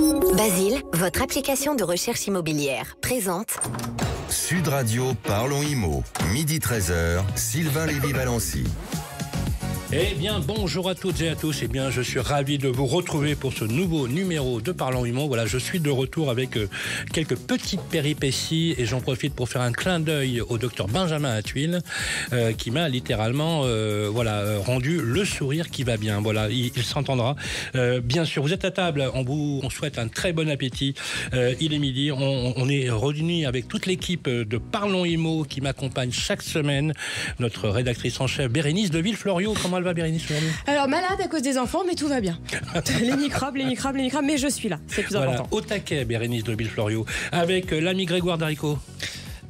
Basile, votre application de recherche immobilière, présente Sud Radio, Parlons Immo, midi 13h, Sylvain Lévy-Valency. Eh bien, bonjour à toutes et à tous. Eh bien, je suis ravi de vous retrouver pour ce nouveau numéro de Parlons Immo. Voilà, je suis de retour avec quelques petites péripéties et j'en profite pour faire un clin d'œil au docteur Benjamin Attuil qui m'a littéralement rendu le sourire qui va bien. Voilà, il s'entendra. Bien sûr, vous êtes à table. On souhaite un très bon appétit. Il est midi. On est réunis avec toute l'équipe de Parlons Immo qui m'accompagne chaque semaine. Notre rédactrice en chef, Bérénice de Villefloriot. Comment elle va, Bérénice, aujourd'hui ? Alors, malade à cause des enfants, mais tout va bien. les microbes, mais je suis là, c'est plus important. Au taquet, Bérénice de Villefloriot, avec l'ami Grégoire Darico.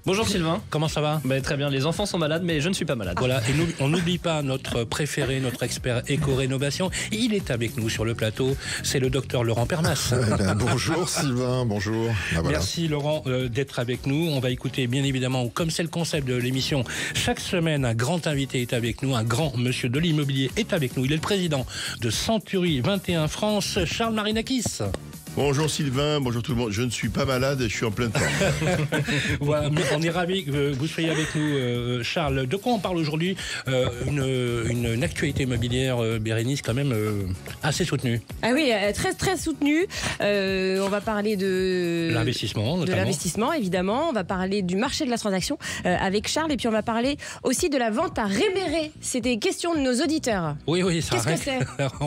Bonjour Sylvain. Comment ça va ? Très bien, les enfants sont malades, mais je ne suis pas malade. Voilà, et on n'oublie pas notre préféré, notre expert éco-rénovation. Il est avec nous sur le plateau, c'est le docteur Laurent Pernas. Bonjour Sylvain, bonjour. Voilà. Merci Laurent d'être avec nous. On va écouter bien évidemment, comme c'est le concept de l'émission, chaque semaine un grand invité est avec nous, un grand monsieur de l'immobilier est avec nous. Il est le président de Century 21 France, Charles Marinakis. Bonjour Sylvain, bonjour tout le monde. Je ne suis pas malade, je suis en pleine forme. Voilà, mais on est ravis que vous soyez avec nous, Charles. De quoi on parle aujourd'hui ? Une actualité immobilière, Bérénice, quand même assez soutenue. Ah oui, très très soutenue. On va parler de l'investissement, notamment. De l'investissement, évidemment. On va parler du marché de la transaction avec Charles. Et puis on va parler aussi de la vente à réméré. C'était question de nos auditeurs. Oui, ça Qu'est-ce que c'est ?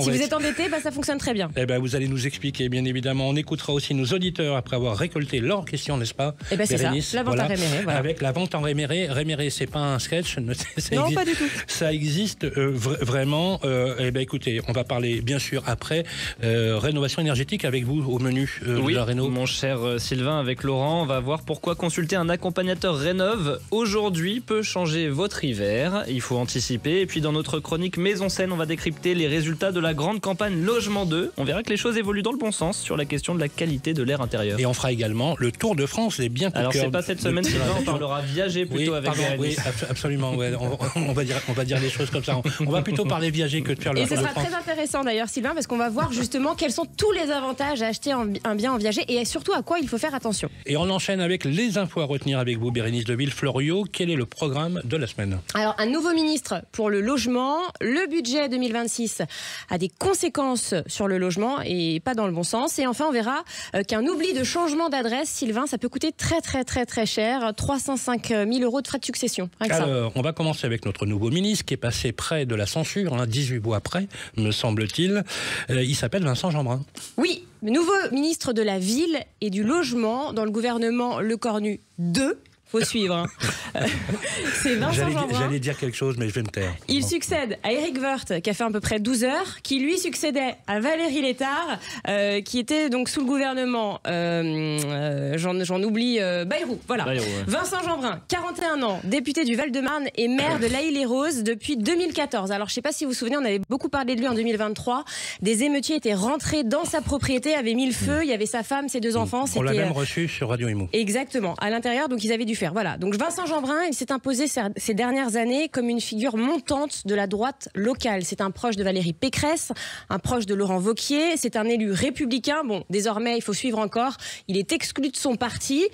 Si vous êtes endetté, ça fonctionne très bien. Eh ben, vous allez nous expliquer, bien évidemment. On écoutera aussi nos auditeurs après avoir récolté leurs questions, n'est-ce pas ? Eh ben c'est ça, la vente à réméré. Voilà. Avec la vente en réméré. Réméré, c'est pas un sketch. Non, pas du tout. Ça existe vraiment. Eh ben, écoutez, on va parler bien sûr après rénovation énergétique avec vous au menu de la réno. Mon cher Sylvain, avec Laurent, on va voir pourquoi consulter un accompagnateur Rénov aujourd'hui peut changer votre hiver. Il faut anticiper. Et puis dans notre chronique Maison Saine, on va décrypter les résultats de la grande campagne Logement 2. On verra que les choses évoluent dans le bon sens sur la question de la qualité de l'air intérieur. Et on fera également le Tour de France des biens. Alors c'est pas cette semaine, Sylvain, on parlera viager plutôt avec Bérénice. Oui, absolument. Ouais. On va dire les choses comme ça. On va plutôt parler viager que de faire le Tour de France. Et ce sera très intéressant d'ailleurs, Sylvain, parce qu'on va voir justement quels sont tous les avantages à acheter un bien en viager et surtout à quoi il faut faire attention. Et on enchaîne avec les infos à retenir avec vous, Bérénice de Villefloriot. Quel est le programme de la semaine ? Alors, un nouveau ministre pour le logement. Le budget 2026 a des conséquences sur le logement et pas dans le bon sens. Et enfin, on verra qu'un oubli de changement d'adresse, Sylvain, ça peut coûter très très très très cher, 305 000 € de frais de succession. Alors, on va commencer avec notre nouveau ministre qui est passé près de la censure, 18 mois après, me semble-t-il. Il s'appelle Vincent Jeanbrun. Oui, nouveau ministre de la Ville et du Logement dans le gouvernement Lecornu 2. Faut suivre. C'est Vincent Jeanbrun. J'allais dire quelque chose, mais je vais me taire. Il succède à Éric Woerth, qui a fait à peu près 12 heures, qui lui succédait à Valérie Létard, qui était donc sous le gouvernement, j'en oublie, Bayrou. Voilà. Bayrou, ouais. Vincent Jeanbrun, 41 ans, député du Val-de-Marne et maire de l'Aïle-les-Roses depuis 2014. Alors, je ne sais pas si vous vous souvenez, on avait beaucoup parlé de lui en 2023. Des émeutiers étaient rentrés dans sa propriété, avaient mis le feu. Il y avait sa femme, ses 2 enfants. On l'a même reçu sur Radio Imo. Exactement. À l'intérieur, donc ils avaient dû faire. Voilà. Donc Vincent Jeanbrun, il s'est imposé ces dernières années comme une figure montante de la droite locale. C'est un proche de Valérie Pécresse, un proche de Laurent Wauquiez. C'est un élu républicain. Bon, désormais, il faut suivre encore. Il est exclu de son parti.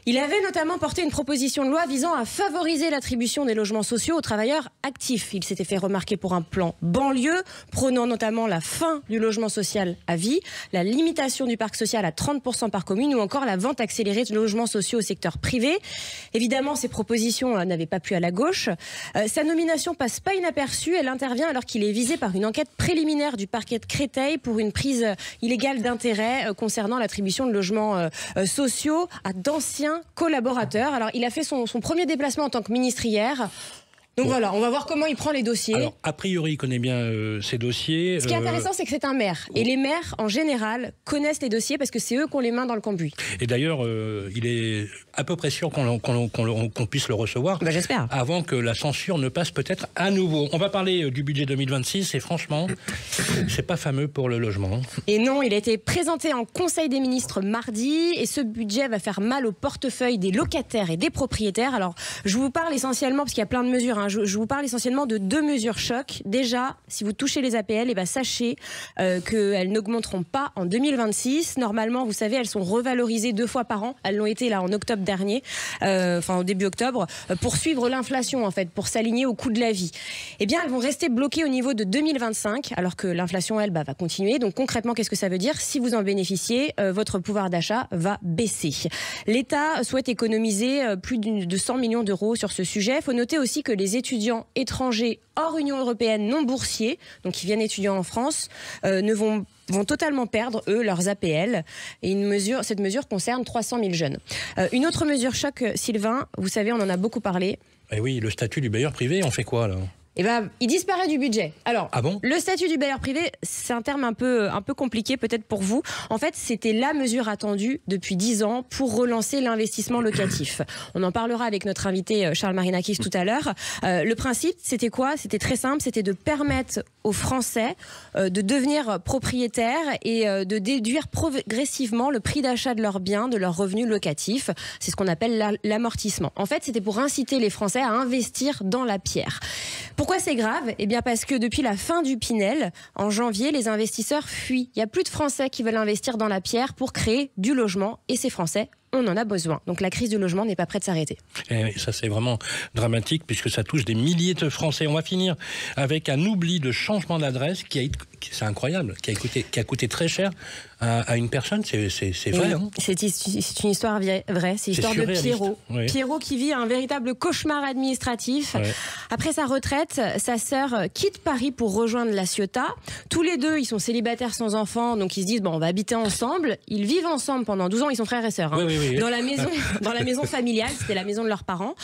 Il avait notamment porté une proposition de loi visant à favoriser l'attribution des logements sociaux aux travailleurs actifs. Il s'était fait remarquer pour un plan banlieue, prônant notamment la fin du logement social à vie, la limitation du parc social à 30% par commune ou encore la vente accélérée de logements sociaux au secteur privé. Évidemment, ces propositions n'avaient pas plu à la gauche. Sa nomination passe pas inaperçue. Elle intervient alors qu'il est visé par une enquête préliminaire du parquet de Créteil pour une prise illégale d'intérêt concernant l'attribution de logements sociaux à d'anciens collaborateurs. Alors, il a fait son premier déplacement en tant que ministre hier. Donc voilà, on va voir comment il prend les dossiers. Alors, a priori, il connaît bien ces dossiers. Ce qui est intéressant, c'est que c'est un maire. Et les maires, en général, connaissent les dossiers parce que c'est eux qui ont les mains dans le cambouis. Et d'ailleurs, il est à peu près sûr qu'on puisse le recevoir. Bah, j'espère. Avant que la censure ne passe peut-être à nouveau. On va parler du budget 2026 et franchement, c'est pas fameux pour le logement. Et non, il a été présenté en Conseil des ministres mardi et ce budget va faire mal au portefeuille des locataires et des propriétaires. Alors, je vous parle essentiellement, parce qu'il y a plein de mesures, hein, je vous parle essentiellement de 2 mesures choc. Déjà, si vous touchez les APL, eh ben, sachez qu'elles n'augmenteront pas en 2026. Normalement, vous savez, elles sont revalorisées 2 fois par an. Elles l'ont été là en octobre dernier, au début octobre, pour suivre l'inflation en fait, pour s'aligner au coût de la vie. Eh bien, elles vont rester bloquées au niveau de 2025, alors que l'inflation, elle, va continuer. Donc concrètement, qu'est-ce que ça veut dire? Si vous en bénéficiez, votre pouvoir d'achat va baisser. L'État souhaite économiser plus de 100 millions d'euros sur ce sujet. Il faut noter aussi que les étudiants étrangers hors Union européenne non boursiers, donc qui viennent étudier en France, vont totalement perdre, eux, leurs APL. Et cette mesure concerne 300 000 jeunes. Une autre mesure choc, Sylvain, vous savez, on en a beaucoup parlé. Eh oui, le statut du bailleur privé, on fait quoi là? Eh ben, il disparaît du budget. Alors, ah bon? Le statut du bailleur privé, c'est un terme un peu compliqué peut-être pour vous. En fait, c'était la mesure attendue depuis 10 ans pour relancer l'investissement locatif. On en parlera avec notre invité Charles Marinakis tout à l'heure. Le principe, c'était quoi? C'était très simple, c'était de permettre aux Français de devenir propriétaires et de déduire progressivement le prix d'achat de leurs biens, de leurs revenus locatifs. C'est ce qu'on appelle l'amortissement. En fait, c'était pour inciter les Français à investir dans la pierre. Pourquoi c'est grave? Eh bien parce que depuis la fin du Pinel, en janvier, les investisseurs fuient. Il n'y a plus de Français qui veulent investir dans la pierre pour créer du logement. Et ces Français, on en a besoin. Donc la crise du logement n'est pas prête de s'arrêter. Et ça, c'est vraiment dramatique puisque ça touche des milliers de Français. On va finir avec un oubli de changement d'adresse c'est incroyable, qui a coûté très cher à une personne. C'est vrai. Hein, c'est une histoire vraie. C'est l'histoire de Pierrot. Oui. Pierrot qui vit un véritable cauchemar administratif. Ouais. Après sa retraite, sa sœur quitte Paris pour rejoindre La Ciotat. Tous les deux, ils sont célibataires sans enfants, donc ils se disent bon, on va habiter ensemble. Ils vivent ensemble pendant 12 ans. Ils sont frères et sœurs. Hein. Oui. Dans la maison familiale, c'était la maison de leurs parents.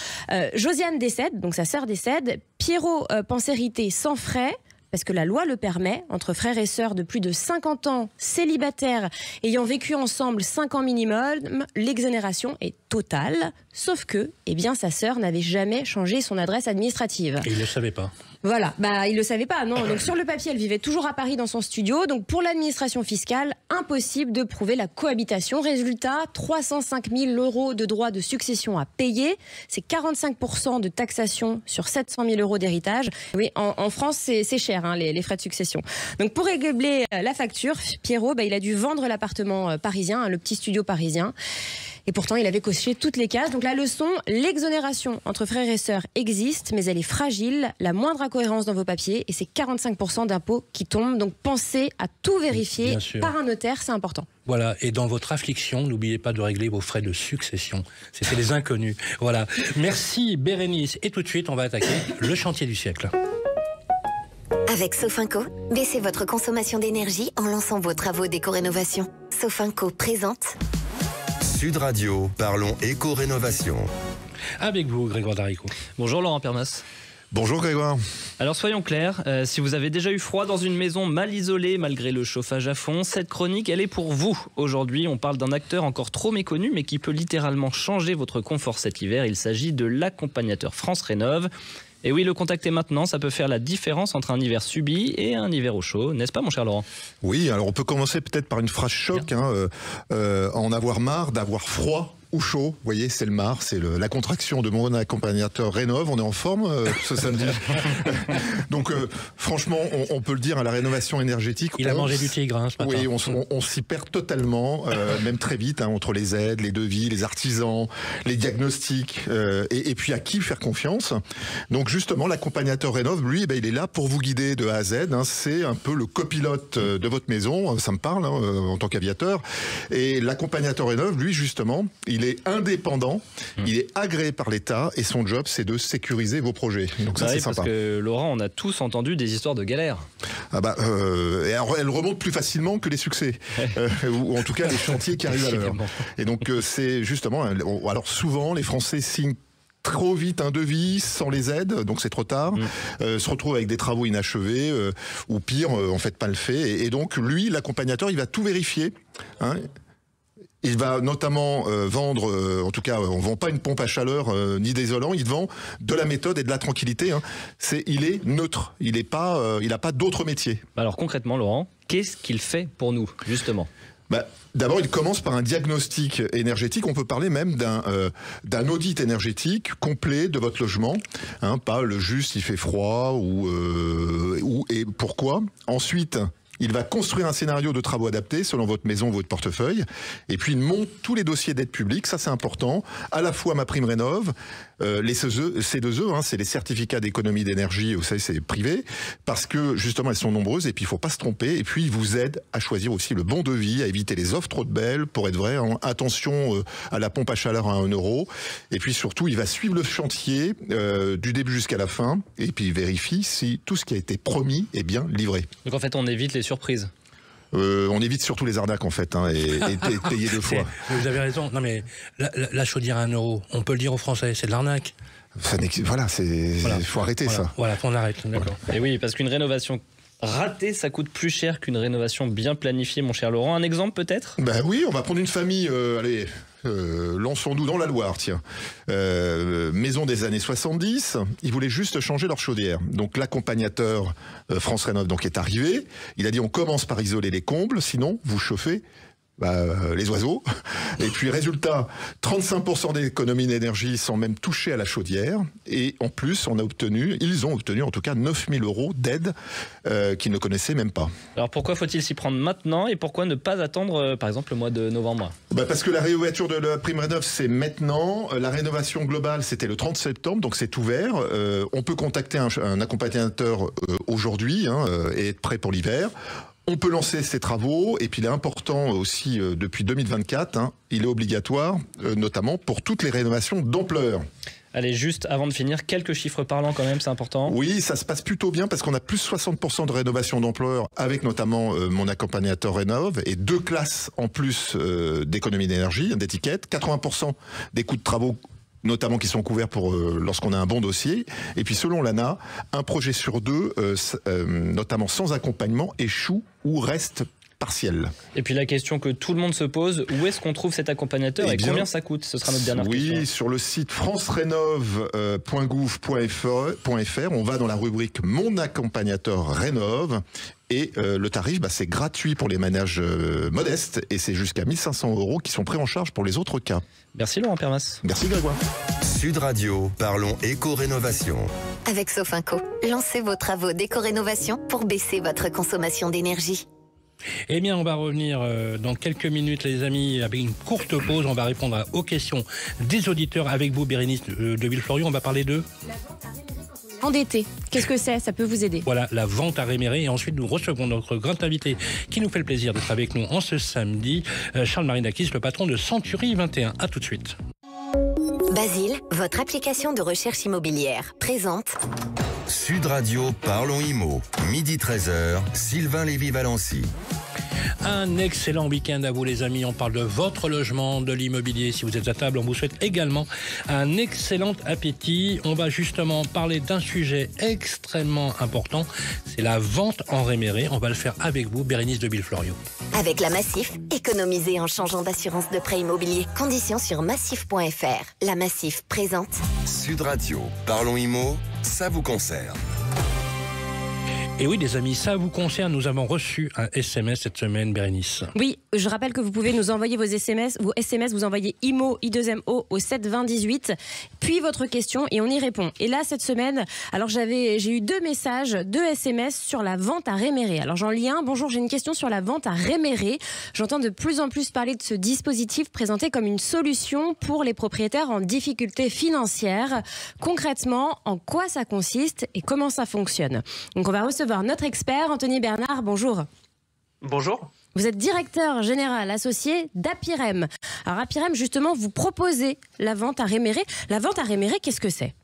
Josiane décède, donc sa sœur décède. Pierrot pense hériter sans frais, parce que la loi le permet, entre frères et sœurs de plus de 50 ans, célibataires, ayant vécu ensemble 5 ans minimum, l'exonération est totale, sauf que, sa sœur n'avait jamais changé son adresse administrative. Et il ne le savait pas. Voilà, il le savait pas, non. Donc sur le papier, elle vivait toujours à Paris dans son studio. Donc pour l'administration fiscale, impossible de prouver la cohabitation. Résultat, 305 000 € de droits de succession à payer. C'est 45% de taxation sur 700 000 € d'héritage. Oui, en France, c'est cher, hein, les frais de succession. Donc pour régler la facture, Pierrot, il a dû vendre l'appartement parisien, hein, le petit studio parisien. Et pourtant, il avait coché toutes les cases. Donc la leçon, l'exonération entre frères et sœurs existe, mais elle est fragile. La moindre incohérence dans vos papiers, et c'est 45% d'impôts qui tombent. Donc pensez à tout vérifier par un notaire, c'est important. Voilà, et dans votre affliction, n'oubliez pas de régler vos frais de succession. C'était les inconnus. Voilà. Merci Bérénice. Et tout de suite, on va attaquer le chantier du siècle. Avec Sofinco, baissez votre consommation d'énergie en lançant vos travaux d'éco-rénovation. Sofinco présente... Sud Radio, parlons éco-rénovation. Avec vous, Grégoire Darico. Bonjour Laurent Permas. Bonjour Grégoire. Alors soyons clairs, si vous avez déjà eu froid dans une maison mal isolée malgré le chauffage à fond, cette chronique elle est pour vous. Aujourd'hui on parle d'un acteur encore trop méconnu mais qui peut littéralement changer votre confort cet hiver. Il s'agit de l'accompagnateur France Rénov'. Et oui, le contacter maintenant, ça peut faire la différence entre un hiver subi et un hiver au chaud, n'est-ce pas mon cher Laurent? Oui, alors on peut commencer peut-être par une phrase choc, en avoir marre d'avoir froid ou chaud, vous voyez, c'est le MAR, c'est la contraction de mon accompagnateur Rénov'. On est en forme ce samedi. Donc franchement, on peut le dire, à la rénovation énergétique. Il a mangé du tigre ce matin. Oui, on s'y perd totalement, même très vite, entre les aides, les devis, les artisans, les diagnostics, et puis à qui faire confiance. Donc justement, l'accompagnateur Rénov', lui, il est là pour vous guider de A à Z. C'est un peu le copilote de votre maison, ça me parle en tant qu'aviateur. Et l'accompagnateur Rénov', lui, justement, il est indépendant, il est agréé par l'État et son job, c'est de sécuriser vos projets. Donc ça, c'est sympa. Parce que Laurent, on a tous entendu des histoires de galères. Elle remonte plus facilement que les succès, ou en tout cas les chantiers qui arrivent à l'heure. Et donc c'est justement, alors souvent les Français signent trop vite un devis sans les aides, donc c'est trop tard, se retrouve avec des travaux inachevés, ou pire, en fait pas le fait. Et donc lui, l'accompagnateur, il va tout vérifier, Il va notamment vendre, en tout cas, on vend pas une pompe à chaleur ni d'isolant, il vend de la méthode et de la tranquillité. Hein. Il est neutre, il n'a pas d'autre métier. Alors concrètement, Laurent, qu'est-ce qu'il fait pour nous, justement ? D'abord, il commence par un diagnostic énergétique. On peut parler même d'un audit énergétique complet de votre logement. Hein, pas le juste, il fait froid et pourquoi. Ensuite, il va construire un scénario de travaux adaptés selon votre maison, votre portefeuille. Et puis, il monte tous les dossiers d'aide publique. Ça, c'est important. À la fois MaPrimeRénov', les C2E, hein, c'est les certificats d'économie d'énergie, vous savez, c'est privé. Parce que, justement, elles sont nombreuses. Et puis, il ne faut pas se tromper. Et puis, il vous aide à choisir aussi le bon devis, à éviter les offres trop belles, pour être vrai. Hein. Attention à la pompe à chaleur à 1 €. Et puis, surtout, il va suivre le chantier du début jusqu'à la fin. Et puis, il vérifie si tout ce qui a été promis est bien livré. Donc, en fait, on évite les surprises. On évite surtout les arnaques en fait, hein, et payer 2 fois. Vous avez raison. Non mais la chaudière à 1 €, on peut le dire aux Français, c'est de l'arnaque. Voilà, faut arrêter ça. Voilà, on arrête. D'accord. Et oui, parce qu'une rénovation ratée, ça coûte plus cher qu'une rénovation bien planifiée, mon cher Laurent. Un exemple peut-être ? Oui, on va prendre une famille. Lançons-nous dans la Loire, tiens. Maison des années 70, ils voulaient juste changer leur chaudière. Donc l'accompagnateur France Rénov' donc est arrivé. Il a dit on commence par isoler les combles, sinon vous chauffez les oiseaux. Et puis résultat, 35% d'économie d'énergie sans même toucher à la chaudière. Et en plus, ils ont obtenu en tout cas 9 000 € d'aide qu'ils ne connaissaient même pas. Alors pourquoi faut-il s'y prendre maintenant et pourquoi ne pas attendre par exemple le mois de novembre ? Parce que la réouverture de la MaPrimeRénov', c'est maintenant. La rénovation globale, c'était le 30 septembre, donc c'est ouvert. On peut contacter un accompagnateur aujourd'hui et être prêt pour l'hiver. On peut lancer ces travaux, et puis il est important aussi, depuis 2024, il est obligatoire, notamment pour toutes les rénovations d'ampleur. Allez, juste avant de finir, quelques chiffres parlants quand même, c'est important. Oui, ça se passe plutôt bien parce qu'on a plus 60% de rénovation d'ampleur avec notamment mon accompagnateur Rénov' et 2 classes en plus d'économie d'énergie, d'étiquette, 80% des coûts de travaux notamment qui sont couverts pour lorsqu'on a un bon dossier. Et puis selon l'ANA, un projet sur 2, notamment sans accompagnement, échoue ou reste partiel. Et puis la question que tout le monde se pose, où est-ce qu'on trouve cet accompagnateur et combien ça coûte ? Ce sera notre dernière question. Oui, sur le site francerénov.gouv.fr, on va dans la rubrique Mon accompagnateur Rénov'. Et le tarif, c'est gratuit pour les ménages modestes et c'est jusqu'à 1 500 € qui sont pris en charge pour les autres cas. Merci Laurent Permas. Merci Grégoire. Sud Radio, parlons éco-rénovation. Avec Sofinco, lancez vos travaux d'éco-rénovation pour baisser votre consommation d'énergie. Eh bien, on va revenir dans quelques minutes, les amis, avec une courte pause. On va répondre aux questions des auditeurs avec vous, Bérénice de Villefloriot. On va parler de... Endetté, qu'est-ce que c'est ? Ça peut vous aider. Voilà, la vente à rémérer. Et ensuite, nous recevons notre grand invité qui nous fait le plaisir d'être avec nous en ce samedi, Charles Marinakis, le patron de Century 21. À tout de suite. Basile, votre application de recherche immobilière, présente... Sud Radio, parlons IMO. Midi 13h, Sylvain Lévy-Valency. Un excellent week-end à vous les amis, on parle de votre logement, de l'immobilier. Si vous êtes à table, on vous souhaite également un excellent appétit. On va justement parler d'un sujet extrêmement important, c'est la vente en réméré. On va le faire avec vous, Bérénice de Villefloriot. Avec la Massif, économisez en changeant d'assurance de prêt immobilier. Conditions sur massif.fr. La Massif présente Sud Radio, parlons IMO, ça vous concerne. Et oui, les amis, ça vous concerne. Nous avons reçu un SMS cette semaine, Bérénice. Oui, je rappelle que vous pouvez nous envoyer vos SMS. Vous envoyez IMO, I2MO au 7 20 18, puis votre question et on y répond. Et là, cette semaine, alors j'ai eu 2 messages, 2 SMS sur la vente à réméré. Alors j'en lis un. Bonjour, j'ai une question sur la vente à réméré. J'entends de plus en plus parler de ce dispositif présenté comme une solution pour les propriétaires en difficulté financière. Concrètement, en quoi ça consiste et comment ça fonctionne ? Donc on va recevoir notre expert, Anthony Bernard, bonjour. Bonjour. Vous êtes directeur général associé d'Apirem. Alors Apirem, justement, vous proposez la vente à réméré. La vente à réméré, qu'est-ce que c'est ?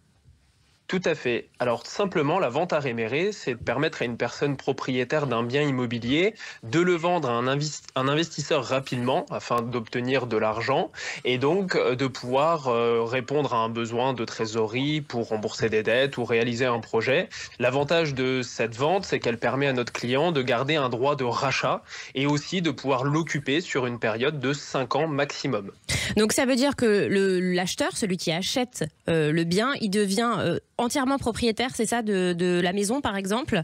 Tout à fait. Alors simplement, la vente à réméré, c'est de permettre à une personne propriétaire d'un bien immobilier de le vendre à un investisseur rapidement afin d'obtenir de l'argent et donc de pouvoir répondre à un besoin de trésorerie pour rembourser des dettes ou réaliser un projet. L'avantage de cette vente, c'est qu'elle permet à notre client de garder un droit de rachat et aussi de pouvoir l'occuper sur une période de 5 ans maximum. Donc ça veut dire que l'acheteur, celui qui achète le bien, il devient entièrement propriétaire, c'est ça, de la maison par exemple ?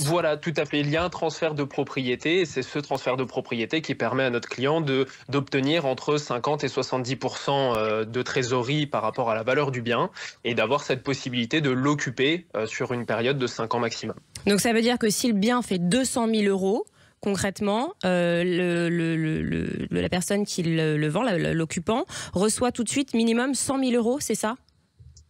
Voilà, tout à fait. Il y a un transfert de propriété et c'est ce transfert de propriété qui permet à notre client d'obtenir entre 50 et 70% de trésorerie par rapport à la valeur du bien et d'avoir cette possibilité de l'occuper sur une période de 5 ans maximum. Donc ça veut dire que si le bien fait 200 000 euros, concrètement, la personne qui le vend, l'occupant, reçoit tout de suite minimum 100 000 euros, c'est ça ?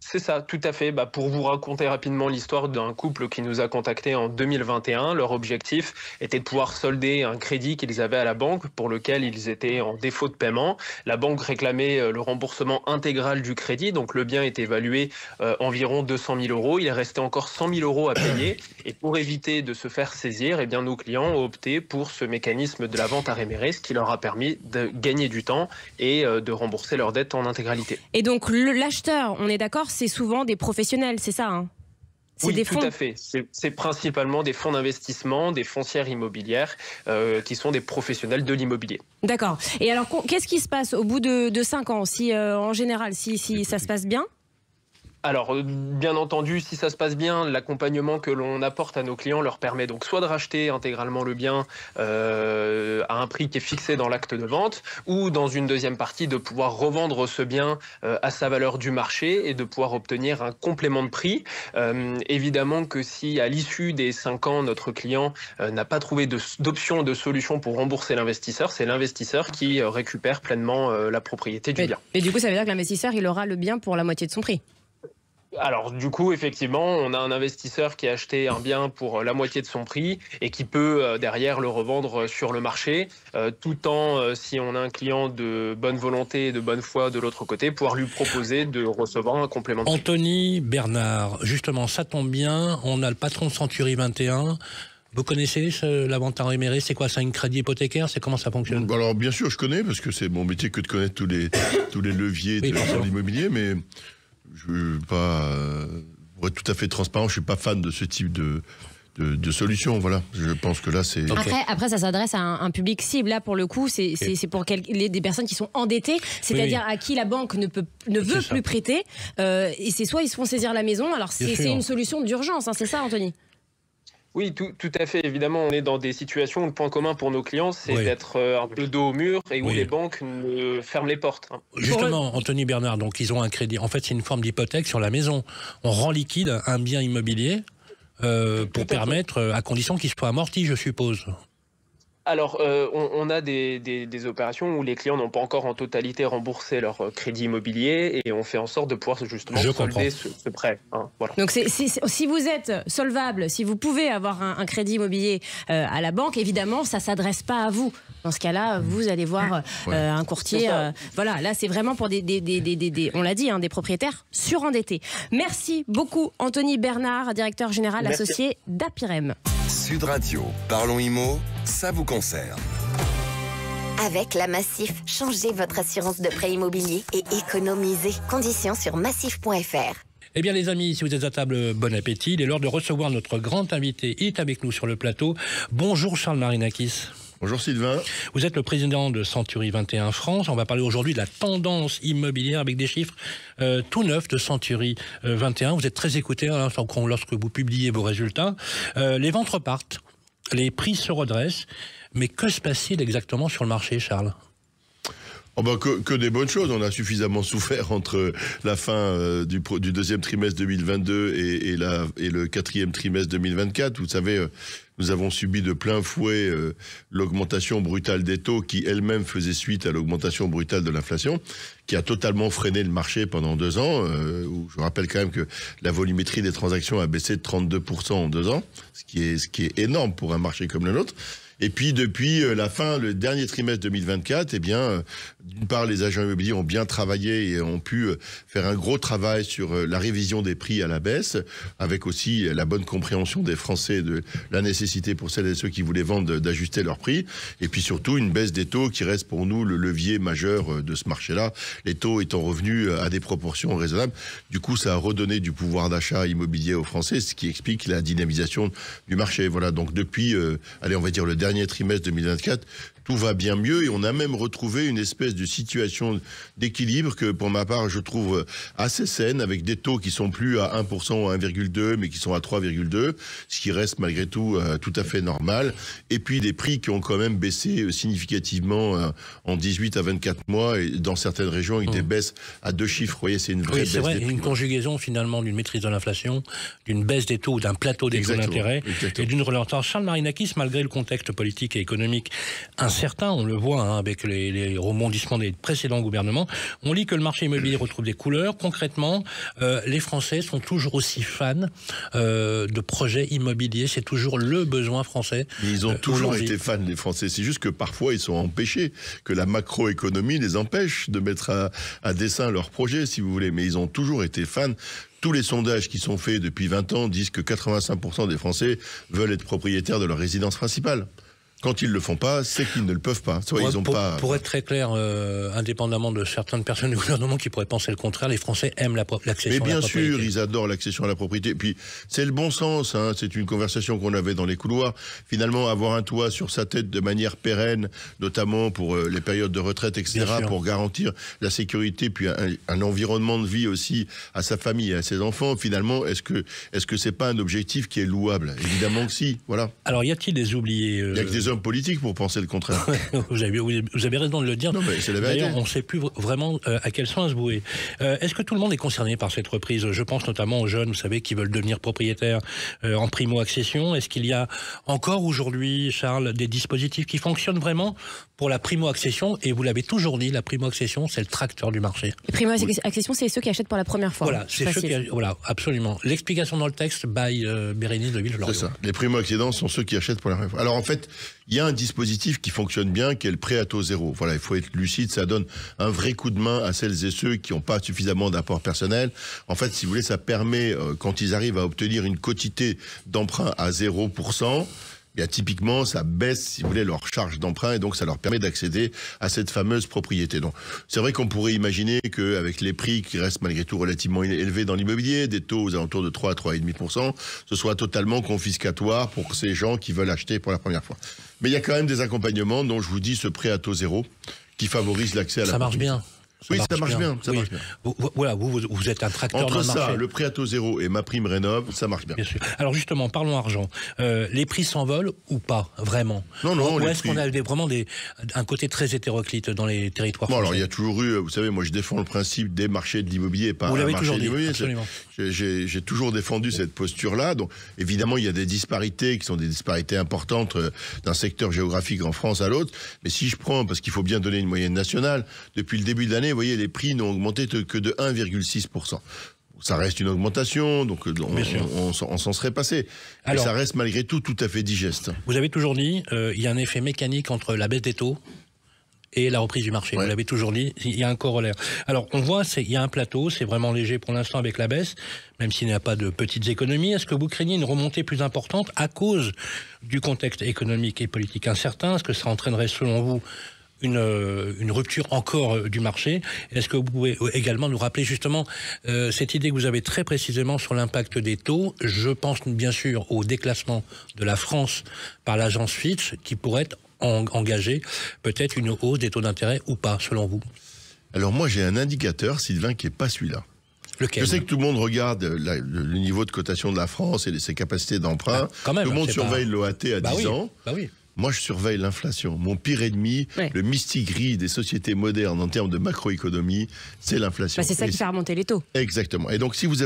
C'est ça, tout à fait. Pour vous raconter rapidement l'histoire d'un couple qui nous a contactés en 2021, leur objectif était de pouvoir solder un crédit qu'ils avaient à la banque pour lequel ils étaient en défaut de paiement. La banque réclamait le remboursement intégral du crédit, donc le bien est évalué environ 200 000 euros. Il restait encore 100 000 euros à payer et pour éviter de se faire saisir, eh bien, nos clients ont opté pour ce mécanisme de la vente à réméré, ce qui leur a permis de gagner du temps et de rembourser leurs dettes en intégralité. Et donc l'acheteur, on est d'accord, c'est souvent des professionnels, c'est ça, hein ? Oui, des fonds. Tout à fait. C'est principalement des fonds d'investissement, des foncières immobilières qui sont des professionnels de l'immobilier. D'accord. Et alors, qu'est-ce qui se passe au bout de 5 ans, en général, si ça se passe bien ? Alors, bien entendu, si ça se passe bien, l'accompagnement que l'on apporte à nos clients leur permet donc soit de racheter intégralement le bien à un prix qui est fixé dans l'acte de vente, ou dans une deuxième partie de pouvoir revendre ce bien à sa valeur du marché et de pouvoir obtenir un complément de prix. Évidemment que si à l'issue des 5 ans, notre client n'a pas trouvé d'option, de solution pour rembourser l'investisseur, c'est l'investisseur qui récupère pleinement la propriété du bien. Et du coup, ça veut dire que l'investisseur, il aura le bien pour la moitié de son prix ? Alors du coup, effectivement, on a un investisseur qui a acheté un bien pour la moitié de son prix et qui peut derrière le revendre sur le marché, tout en, si on a un client de bonne volonté et de bonne foi de l'autre côté, pouvoir lui proposer de recevoir un complément de prix. Anthony Bernard, justement, ça tombe bien, on a le patron de Century 21. Vous connaissez la vente à réméré? C'est quoi ça, un crédit hypothécaire? C'est comment ça fonctionne? Alors bien sûr, je connais, parce que c'est mon métier que de connaître tous les leviers de l'immobilier, mais je veux pas, pour être tout à fait transparent, je suis pas fan de ce type de solution. Voilà, je pense que là c'est. Okay. Après, ça s'adresse à un public cible. Là, pour le coup, c'est pour des personnes qui sont endettées, c'est-à-dire à qui la banque ne veut plus prêter. Et c'est soit ils se font saisir la maison. Alors c'est une solution d'urgence, hein, c'est ça, Anthony? Oui, tout à fait. Évidemment, on est dans des situations où le point commun pour nos clients, c'est d'être un peu dos au mur et où les banques ne ferment les portes. Justement, Anthony Bernard, donc ils ont un crédit. En fait, c'est une forme d'hypothèque sur la maison. On rend liquide un bien immobilier pour permettre, à condition qu'il soit amorti, je suppose. Alors, on a des opérations où les clients n'ont pas encore en totalité remboursé leur crédit immobilier et on fait en sorte de pouvoir justement solder ce prêt. Hein, voilà. Donc, si vous êtes solvable, si vous pouvez avoir un crédit immobilier à la banque, évidemment, ça ne s'adresse pas à vous. Dans ce cas-là, vous allez voir un courtier. Voilà, là, c'est vraiment pour on l'a dit, hein, des propriétaires surendettés. Merci beaucoup, Anthony Bernard, directeur général associé d'Apirem. Sud Radio, Parlons Immo, ça vous concerne. Avec la Massif, changez votre assurance de prêt immobilier et économisez. Conditions sur massif.fr. Eh bien les amis, si vous êtes à table, bon appétit. Il est l'heure de recevoir notre grand invité. Il est avec nous sur le plateau. Bonjour Charles Marinakis. Bonjour Sylvain. Vous êtes le président de Century 21 France. On va parler aujourd'hui de la tendance immobilière avec des chiffres tout neufs de Century 21. Vous êtes très écouté hein, lorsque vous publiez vos résultats. Les ventes repartent, les prix se redressent. Mais que se passe-t-il exactement sur le marché, Charles ? Que des bonnes choses. On a suffisamment souffert entre la fin du deuxième trimestre 2022 et le quatrième trimestre 2024. Vous savez, nous avons subi de plein fouet l'augmentation brutale des taux qui elle-même faisait suite à l'augmentation brutale de l'inflation, qui a totalement freiné le marché pendant 2 ans. Je rappelle quand même que la volumétrie des transactions a baissé de 32% en 2 ans, ce qui est énorme pour un marché comme le nôtre. Et puis depuis la fin, le dernier trimestre 2024, eh bien, d'une part, les agents immobiliers ont bien travaillé et ont pu faire un gros travail sur la révision des prix à la baisse, avec aussi la bonne compréhension des Français de la nécessité pour celles et ceux qui voulaient vendre d'ajuster leurs prix. Et puis surtout, une baisse des taux qui reste pour nous le levier majeur de ce marché-là. Les taux étant revenus à des proportions raisonnables. Du coup, ça a redonné du pouvoir d'achat immobilier aux Français, ce qui explique la dynamisation du marché. Voilà, donc depuis, on va dire le dernier trimestre 2024, tout va bien mieux et on a même retrouvé une espèce de situation d'équilibre que pour ma part je trouve assez saine, avec des taux qui sont plus à 1% ou à 1,2 mais qui sont à 3,2, ce qui reste malgré tout tout à fait normal, et puis des prix qui ont quand même baissé significativement en 18 à 24 mois et dans certaines régions avec des baisses à 2 chiffres. Vous voyez, c'est une vraie baisse. C'est vrai, des prix, une conjugaison finalement d'une maîtrise de l'inflation, d'une baisse des taux, d'un plateau des taux d'intérêt et d'une relance. Alors Charles Marinakis, malgré le contexte politique et économique incertain, on le voit avec les rebondissements des précédents gouvernements, on lit que le marché immobilier retrouve des couleurs. Concrètement, les Français sont toujours aussi fans de projets immobiliers. C'est toujours le besoin français. Mais ils ont toujours été fans, les Français. C'est juste que parfois, ils sont empêchés, que la macroéconomie les empêche de mettre à dessein leurs projets, si vous voulez. Mais ils ont toujours été fans. Tous les sondages qui sont faits depuis 20 ans disent que 85% des Français veulent être propriétaires de leur résidence principale. Quand ils ne le font pas, c'est qu'ils ne le peuvent pas. Soit ils ont pas. Pour être très clair, indépendamment de certaines personnes du gouvernement qui pourraient penser le contraire, les Français aiment l'accession à la propriété. Mais bien sûr, ils adorent l'accession à la propriété. Et puis, c'est le bon sens. C'est une conversation qu'on avait dans les couloirs. Finalement, avoir un toit sur sa tête de manière pérenne, notamment pour les périodes de retraite, etc., pour garantir la sécurité, puis un environnement de vie aussi à sa famille et à ses enfants. Finalement, est-ce que c'est pas un objectif qui est louable? Évidemment que si. Voilà. Alors, y a-t-il des oubliés Il y a que des hommes politiques pour penser le contraire. Vous avez raison de le dire. Non, mais c'est la vérité. D'ailleurs, on ne sait plus vraiment à quel sens se vouer. Est-ce que tout le monde est concerné par cette reprise? Je pense notamment aux jeunes, vous savez, qui veulent devenir propriétaires en primo-accession. Est-ce qu'il y a encore aujourd'hui, Charles, des dispositifs qui fonctionnent vraiment pour la primo-accession? Et vous l'avez toujours dit, la primo-accession, c'est le tracteur du marché. Les primo-accession, c'est ceux qui achètent pour la première fois. Voilà, c'est ceux qui voilà, absolument. L'explication dans le texte by Bérénice de Villefloriot. C'est ça. Les primo-accédants sont ceux qui achètent pour la première fois. Alors en fait, il y a un dispositif qui fonctionne bien, qui est le prêt à taux zéro. Voilà, il faut être lucide, ça donne un vrai coup de main à celles et ceux qui n'ont pas suffisamment d'apport personnel. En fait, si vous voulez, ça permet, quand ils arrivent à obtenir une quotité d'emprunt à 0%, bien, typiquement, ça baisse, si vous voulez, leur charge d'emprunt et donc ça leur permet d'accéder à cette fameuse propriété. Donc, c'est vrai qu'on pourrait imaginer qu'avec les prix qui restent malgré tout relativement élevés dans l'immobilier, des taux aux alentours de 3 à 3,5%, ce soit totalement confiscatoire pour ces gens qui veulent acheter pour la première fois. Mais il y a quand même des accompagnateurs, dont je vous dis ce prêt à taux zéro, qui favorise l'accès à la propriété. Ça marche bien. Oui, ça marche bien. Vous êtes un tracteur entre dans le marché. ça, le prêt à taux zéro et ma prime rénov, ça marche bien. Bien sûr. Alors justement, parlons argent. Les prix s'envolent ou pas, vraiment? Non. Ou est-ce qu'on a vraiment un côté très hétéroclite dans les territoires français? Alors il y a toujours eu, vous savez, moi je défends le principe des marchés de l'immobilier, pas un marché de l'immobilier. Absolument. J'ai toujours défendu cette posture-là. Donc évidemment, il y a des disparités qui sont des disparités importantes d'un secteur géographique en France à l'autre. Mais si je prends, parce qu'il faut bien donner une moyenne nationale, depuis le début de l'année, vous voyez, les prix n'ont augmenté que de 1,6%. Ça reste une augmentation, donc on s'en serait passé. Mais ça reste malgré tout à fait digeste. Vous avez toujours dit, il y a un effet mécanique entre la baisse des taux et la reprise du marché. Ouais. Vous l'avez toujours dit, il y a un corollaire. Alors, on voit, il y a un plateau, c'est vraiment léger pour l'instant avec la baisse, même s'il n'y a pas de petites économies. Est-ce que vous craignez une remontée plus importante à cause du contexte économique et politique incertain? Est-ce que ça entraînerait, selon vous, une rupture encore du marché? Est-ce que vous pouvez également nous rappeler justement cette idée que vous avez très précisément sur l'impact des taux? Je pense bien sûr au déclassement de la France par l'agence Fitch qui pourrait engager peut-être une hausse des taux d'intérêt ou pas, selon vous? Alors moi j'ai un indicateur, Sylvain, qui n'est pas celui-là. Lequel? Je sais que tout le monde regarde le niveau de cotation de la France et ses capacités d'emprunt. Tout le monde surveille l'OAT à 10 ans. Bah oui. Moi, je surveille l'inflation. Mon pire ennemi, le mistigris des sociétés modernes en termes de macroéconomie, c'est l'inflation. C'est ça qui fait remonter les taux. Exactement. Et donc, si vous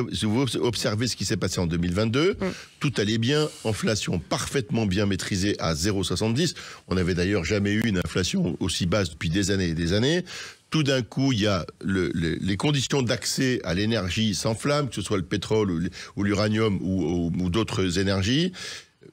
observez ce qui s'est passé en 2022, tout allait bien, inflation parfaitement bien maîtrisée à 0,70. On n'avait d'ailleurs jamais eu une inflation aussi basse depuis des années et des années. Tout d'un coup, il y a les conditions d'accès à l'énergie s'enflamment, que ce soit le pétrole ou l'uranium ou d'autres énergies.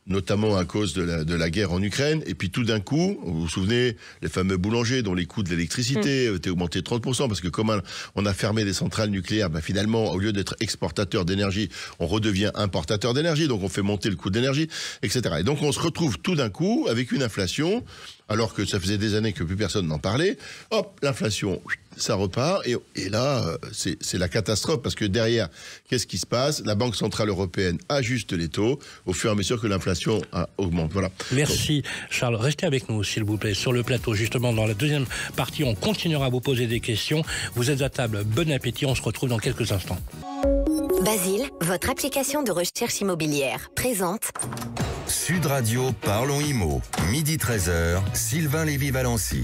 notamment à cause de la guerre en Ukraine. Et puis tout d'un coup, vous vous souvenez, les fameux boulangers dont les coûts de l'électricité étaient augmentés de 30%, parce que comme on a fermé des centrales nucléaires, finalement, au lieu d'être exportateur d'énergie, on redevient importateur d'énergie, donc on fait monter le coût de l'énergie, etc. Et donc on se retrouve tout d'un coup avec une inflation, alors que ça faisait des années que plus personne n'en parlait. Hop, l'inflation, ça repart. Et là, c'est la catastrophe, parce que derrière, qu'est-ce qui se passe? La Banque Centrale Européenne ajuste les taux au fur et à mesure que l'inflation augmente. Voilà. Merci Charles. Restez avec nous, s'il vous plaît, sur le plateau. Justement, dans la deuxième partie, on continuera à vous poser des questions. Vous êtes à table. Bon appétit. On se retrouve dans quelques instants. Basile, votre application de recherche immobilière, présente Sud Radio, parlons IMO. Midi 13h, Sylvain Lévy-Valency.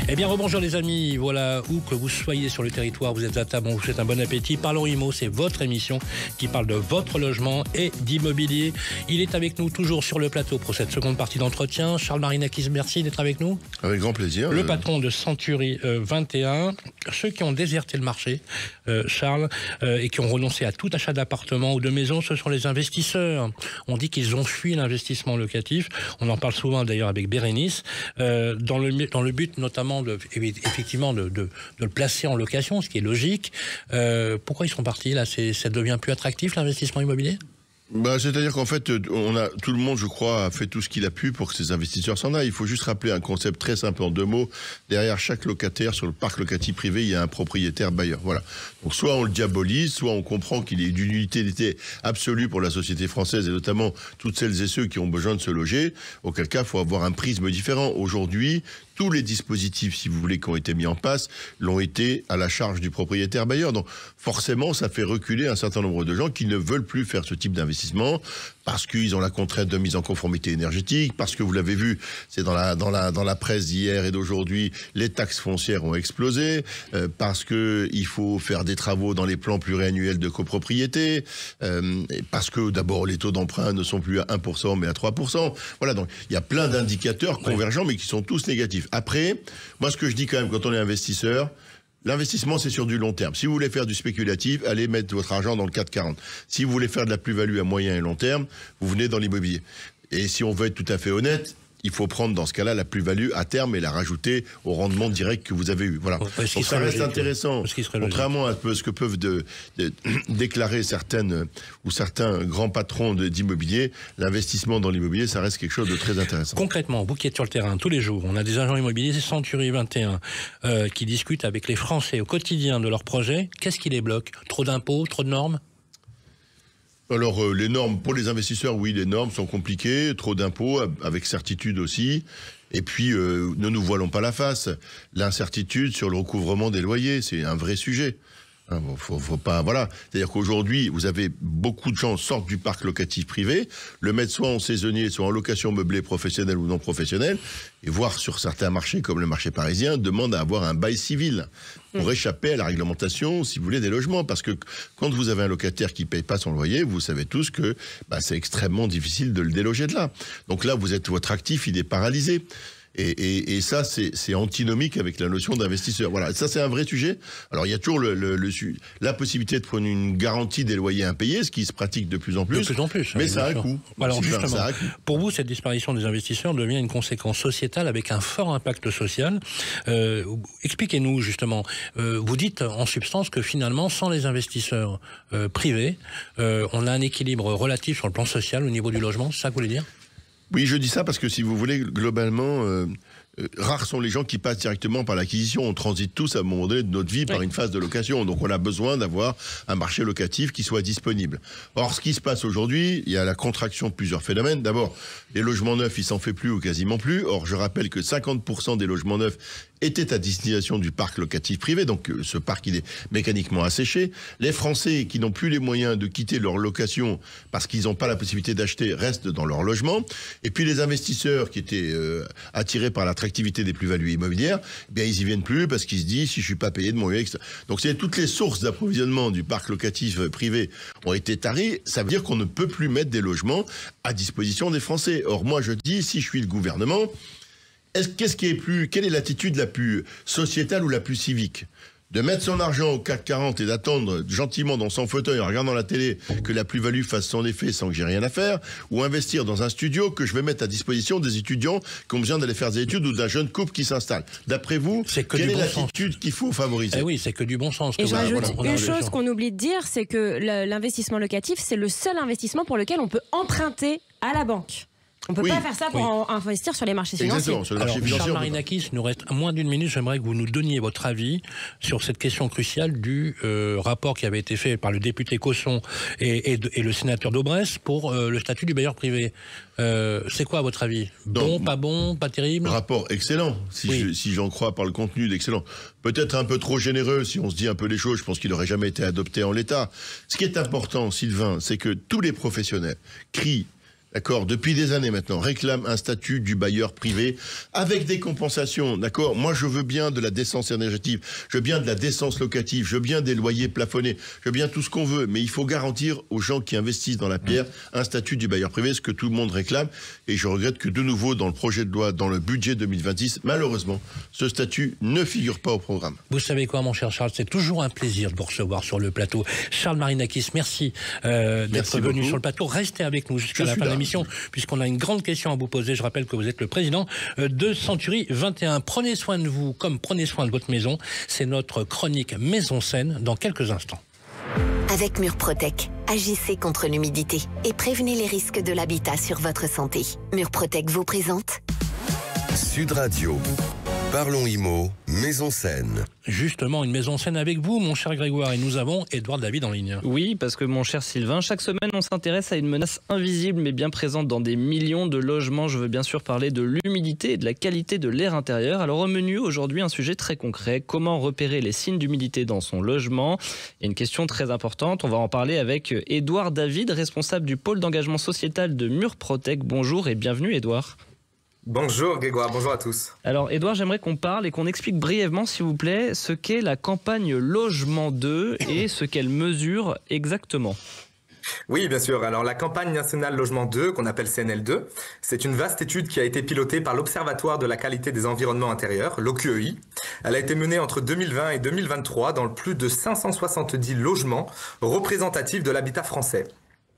Eh bien, rebonjour les amis, voilà, où que vous soyez sur le territoire, vous êtes à table, on vous souhaite un bon appétit. Parlons IMO, c'est votre émission qui parle de votre logement et d'immobilier. Il est avec nous toujours sur le plateau pour cette seconde partie d'entretien. Charles Marinakis, merci d'être avec nous. Avec grand plaisir. Le patron de Century 21. Ceux qui ont déserté le marché, Charles, et qui ont renoncé à tout achat d'appartements ou de maisons, ce sont les investisseurs. On dit qu'ils ont fui l'investissement locatif. On en parle souvent d'ailleurs avec Bérénice, dans le but notamment effectivement de le placer en location, ce qui est logique. Pourquoi ils sont partis là? Ça devient plus attractif l'investissement immobilier? C'est-à-dire qu'en fait, tout le monde, je crois, a fait tout ce qu'il a pu pour que ces investisseurs s'en aillent. Il faut juste rappeler un concept très simple en 2 mots. Derrière chaque locataire sur le parc locatif privé, il y a un propriétaire bailleur. Voilà. Donc soit on le diabolise, soit on comprend qu'il est d'une utilité absolue pour la société française et notamment toutes celles et ceux qui ont besoin de se loger. Auquel cas, il faut avoir un prisme différent. Aujourd'hui, tous les dispositifs, si vous voulez, qui ont été mis en place, l'ont été à la charge du propriétaire bailleur. Donc, forcément, ça fait reculer un certain nombre de gens qui ne veulent plus faire ce type d'investissement parce qu'ils ont la contrainte de mise en conformité énergétique, parce que vous l'avez vu, c'est dans la presse d'hier et d'aujourd'hui, les taxes foncières ont explosé, parce que il faut faire des travaux dans les plans pluriannuels de copropriété, parce que d'abord les taux d'emprunt ne sont plus à 1% mais à 3%. Voilà, donc il y a plein d'indicateurs convergents mais qui sont tous négatifs. Après, moi ce que je dis quand même quand on est investisseur, l'investissement, c'est sur du long terme. Si vous voulez faire du spéculatif, allez mettre votre argent dans le 4,40. Si vous voulez faire de la plus-value à moyen et long terme, vous venez dans l'immobilier. Et si on veut être tout à fait honnête, il faut prendre dans ce cas-là la plus-value à terme et la rajouter au rendement direct que vous avez eu. Voilà. Donc ça reste intéressant. Contrairement à ce que peuvent déclarer certains grands patrons d'immobilier, l'investissement dans l'immobilier, ça reste quelque chose de très intéressant. Concrètement, vous qui êtes sur le terrain tous les jours, on a des agents immobiliers, c'est Century 21, qui discutent avec les Français au quotidien de leurs projets. Qu'est-ce qui les bloque? Trop d'impôts, trop de normes? Alors, les normes, pour les investisseurs, oui, les normes sont compliquées, trop d'impôts, avec certitude aussi. Et puis, ne nous voilons pas la face, l'incertitude sur le recouvrement des loyers, c'est un vrai sujet. Hein, faut pas, voilà. C'est-à-dire qu'aujourd'hui, vous avez beaucoup de gens sortent du parc locatif privé, le mettent soit en saisonnier, soit en location meublée professionnelle ou non professionnelle, et voire sur certains marchés, comme le marché parisien, demandent à avoir un bail civil pour échapper à la réglementation, si vous voulez, des logements. Parce que quand vous avez un locataire qui paye pas son loyer, vous savez tous que c'est extrêmement difficile de le déloger de là. Donc là, votre actif, il est paralysé. Et ça, c'est antinomique avec la notion d'investisseur. Voilà, ça c'est un vrai sujet. Alors il y a toujours la possibilité de prendre une garantie des loyers impayés, ce qui se pratique de plus en plus. De plus en plus. Mais ça a un coût. Alors justement, pour vous, cette disparition des investisseurs devient une conséquence sociétale avec un fort impact social. Expliquez-nous justement. Vous dites en substance que finalement, sans les investisseurs privés, on a un équilibre relatif sur le plan social au niveau du logement. C'est ça que vous voulez dire ? Oui, je dis ça parce que si vous voulez, globalement, rares sont les gens qui passent directement par l'acquisition. On transite tous à un moment donné de notre vie par une phase de location. Donc on a besoin d'avoir un marché locatif qui soit disponible. Or, ce qui se passe aujourd'hui, il y a la contraction de plusieurs phénomènes. D'abord, les logements neufs, il s'en fait plus ou quasiment plus. Or, je rappelle que 50% des logements neufs étaient à destination du parc locatif privé. Donc ce parc, il est mécaniquement asséché. Les Français qui n'ont plus les moyens de quitter leur location parce qu'ils n'ont pas la possibilité d'acheter restent dans leur logement. Et puis les investisseurs qui étaient attirés par l'attractivité des plus-values immobilières, ils y viennent plus parce qu'ils se disent si je suis pas payé de mon loyer. Donc c'est toutes les sources d'approvisionnement du parc locatif privé ont été taries. Ça veut dire qu'on ne peut plus mettre des logements à disposition des Français. Or moi je dis si je suis le gouvernement, quelle est l'attitude la plus sociétale ou la plus civique ? de mettre son argent au CAC 40 et d'attendre gentiment dans son fauteuil en regardant la télé que la plus-value fasse son effet sans que j'ai rien à faire, ou investir dans un studio que je vais mettre à disposition des étudiants qui ont besoin d'aller faire des études ou d'un jeune couple qui s'installe. D'après vous, quelle est l'attitude qu'il faut favoriser? Oui, c'est que du bon sens. Et je rajoute une chose qu'on oublie de dire, c'est que l'investissement locatif, c'est le seul investissement pour lequel on peut emprunter à la banque. On ne peut pas faire ça pour investir sur les marchés financiers. Exactement, sur les marchés financiers. Charles Marinakis, il nous reste moins d'une minute. J'aimerais que vous nous donniez votre avis sur cette question cruciale du rapport qui avait été fait par le député Cosson et le sénateur Daubresse pour le statut du bailleur privé. C'est quoi, à votre avis? Bon, pas terrible? Rapport excellent, si j'en crois par le contenu d'excellent. Peut-être un peu trop généreux, si on se dit un peu les choses. Je pense qu'il n'aurait jamais été adopté en l'état. Ce qui est important, Sylvain, c'est que tous les professionnels crient, d'accord, depuis des années maintenant, réclame un statut du bailleur privé avec des compensations, d'accord. Moi, je veux bien de la décence énergétique, je veux bien de la décence locative, je veux bien des loyers plafonnés, je veux bien tout ce qu'on veut, mais il faut garantir aux gens qui investissent dans la pierre un statut du bailleur privé, ce que tout le monde réclame. Et je regrette que de nouveau, dans le projet de loi, dans le budget 2026, malheureusement, ce statut ne figure pas au programme. Vous savez quoi, mon cher Charles, c'est toujours un plaisir de vous recevoir sur le plateau. Charles Marinakis, merci d'être venu sur le plateau. Restez avec nous jusqu'à la fin de l'émission, puisqu'on a une grande question à vous poser. Je rappelle que vous êtes le président de Century 21. Prenez soin de vous comme prenez soin de votre maison. C'est notre chronique Maison Saine dans quelques instants. Avec Murprotec, agissez contre l'humidité et prévenez les risques de l'habitat sur votre santé. Murprotec vous présente Sud Radio. Parlons Immo, Maison Saine. Justement, une maison saine avec vous, mon cher Grégoire, et nous avons Édouard David en ligne. Oui, parce que mon cher Sylvain, chaque semaine on s'intéresse à une menace invisible mais bien présente dans des millions de logements. Je veux bien sûr parler de l'humidité et de la qualité de l'air intérieur. Alors au menu aujourd'hui, un sujet très concret, comment repérer les signes d'humidité dans son logement? Et une question très importante, on va en parler avec Édouard David, responsable du pôle d'engagement sociétal de Murprotec. Bonjour et bienvenue Édouard. Bonjour Grégoire, bonjour à tous. Alors Édouard, j'aimerais qu'on parle et qu'on explique brièvement, s'il vous plaît, ce qu'est la campagne Logement 2 et ce qu'elle mesure exactement. Oui, bien sûr. Alors la campagne nationale Logement 2, qu'on appelle CNL2, c'est une vaste étude qui a été pilotée par l'Observatoire de la qualité des environnements intérieurs, l'OQEI. Elle a été menée entre 2020 et 2023 dans plus de 570 logements représentatifs de l'habitat français.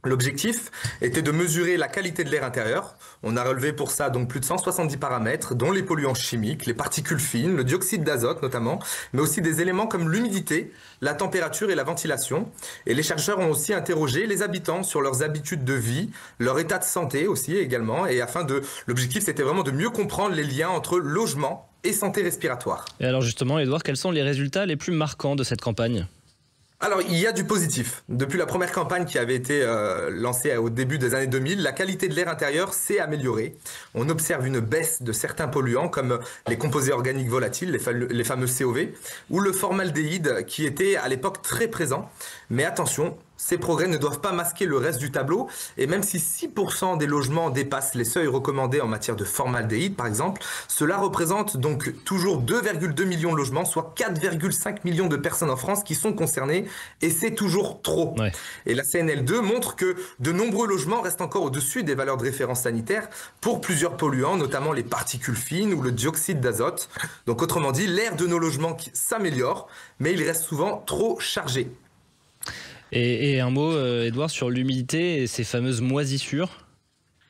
L'objectif était de mesurer la qualité de l'air intérieur. On a relevé pour ça donc plus de 170 paramètres, dont les polluants chimiques, les particules fines, le dioxyde d'azote notamment, mais aussi des éléments comme l'humidité, la température et la ventilation. Et les chercheurs ont aussi interrogé les habitants sur leurs habitudes de vie, leur état de santé aussi également. Et l'objectif c'était vraiment de mieux comprendre les liens entre logement et santé respiratoire. Et alors justement, Édouard, quels sont les résultats les plus marquants de cette campagne ? Alors, il y a du positif. Depuis la première campagne qui avait été lancée au début des années 2000, la qualité de l'air intérieur s'est améliorée. On observe une baisse de certains polluants comme les composés organiques volatiles, les fameux COV, ou le formaldéhyde qui était à l'époque très présent. Mais attention, ces progrès ne doivent pas masquer le reste du tableau. Et même si 6% des logements dépassent les seuils recommandés en matière de formaldéhyde, par exemple, cela représente donc toujours 2,2 millions de logements, soit 4,5 millions de personnes en France qui sont concernées. Et c'est toujours trop. Ouais. Et la CNL2 montre que de nombreux logements restent encore au-dessus des valeurs de référence sanitaire pour plusieurs polluants, notamment les particules fines ou le dioxyde d'azote. Donc autrement dit, l'air de nos logements s'améliore, mais il reste souvent trop chargé. Et un mot, Édouard, sur l'humidité et ces fameuses moisissures.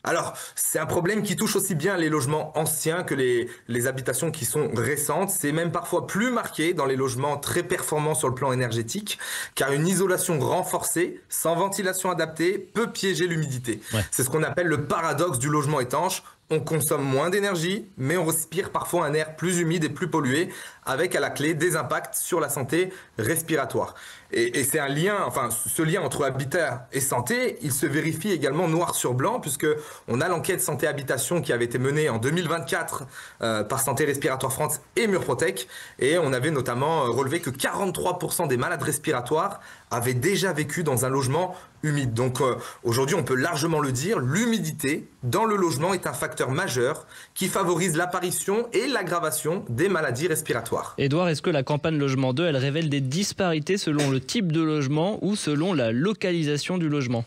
Alors, c'est un problème qui touche aussi bien les logements anciens que les habitations qui sont récentes. C'est même parfois plus marqué dans les logements très performants sur le plan énergétique, car une isolation renforcée, sans ventilation adaptée, peut piéger l'humidité. Ouais. C'est ce qu'on appelle le paradoxe du logement étanche. On consomme moins d'énergie, mais on respire parfois un air plus humide et plus pollué, avec à la clé des impacts sur la santé respiratoire. Et c'est un lien, enfin, ce lien entre habitat et santé, il se vérifie également noir sur blanc, puisque on a l'enquête santé-habitation qui avait été menée en 2024 par Santé Respiratoire France et Murprotec, et on avait notamment relevé que 43% des malades respiratoires avaient déjà vécu dans un logement humide. Donc aujourd'hui, on peut largement le dire, l'humidité dans le logement est un facteur majeur qui favorise l'apparition et l'aggravation des maladies respiratoires. Édouard, est-ce que la campagne Logement 2, elle révèle des disparités selon le type de logement ou selon la localisation du logement ?